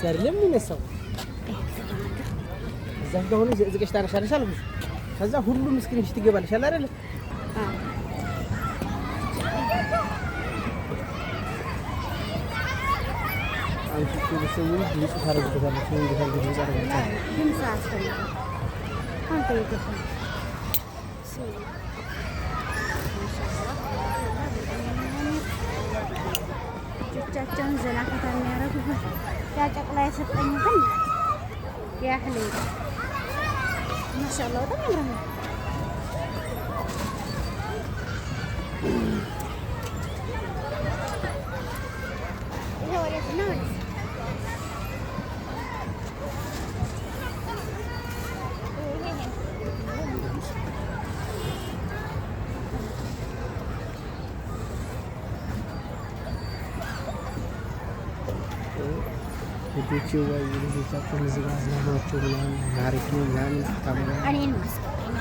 አይደለም የሚነሳው እዛ ጋር ሆነ ዝቀሽ ታነሻለሽ አልኩሽ ከዛ ሁሉም ስክሪን ሺት ይገባልሽ አይደል አንቺ ትልሰውን ልጅ ታረጋግጣለሽ ምን እንደታገኝ ይዛረጋግጣል ግን ሳስተኛ አንተ ይገባ ልጆቻቸውን ዘና ፈታ የሚያደርጉበት ያ ጨቅላ የሰጠኝ ግን ያህል ማሻአላህ በጣም ያምራል። ይሄ ወዴት ነው? ልጆቹ ወይ ልጆቻቸው ዝጋዝናቸው ምናምን አሪፍ ነው ምናምን ታምራ እኔን ማስቀጠኝ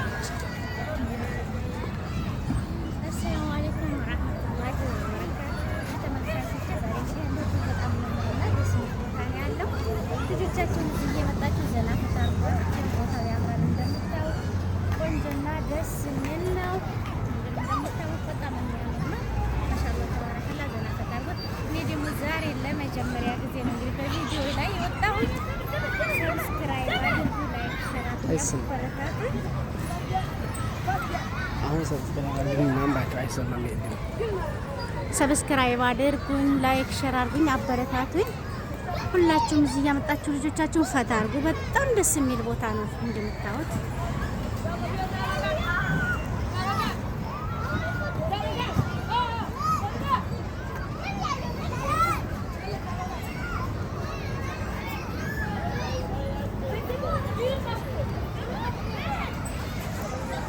አሰላሙ አለይኩም ወራህመቱላሂ ወበረካቱህ ተመልካቾች ዛሬ እንደዚህ በጣም ነው ያለው ልጆቻችን እዚህ የመጣችሁ ዘና ፈታርጎ ቦታው ያምራል እንደምታው ቆንጆና ደስ የሚል ነው እንደምታው በጣም የሚያምር ነው ማሻአላህ ተባረከላ ዘና ፈታርጎ እኔ ደግሞ ዛሬ ለመጀመሪያ ጊዜ ነው እንግዲህ በቪዲዮ ላይ የወጣሁት ሰብስክራይብ አድርጉ ላይክ ሼር አድርጉ አሁን ሰብስክራይብ አድርጉኝ ማንባቸው አይሰማም ሰብስክራይብ አድርጉኝ ላይክ ሼር አድርጉኝ አበረታቱኝ ሁላችሁም እዚህ ያመጣችሁ ልጆቻችሁን ፈታ አድርጉ በጣም ደስ የሚል ቦታ ነው እንደምታዩት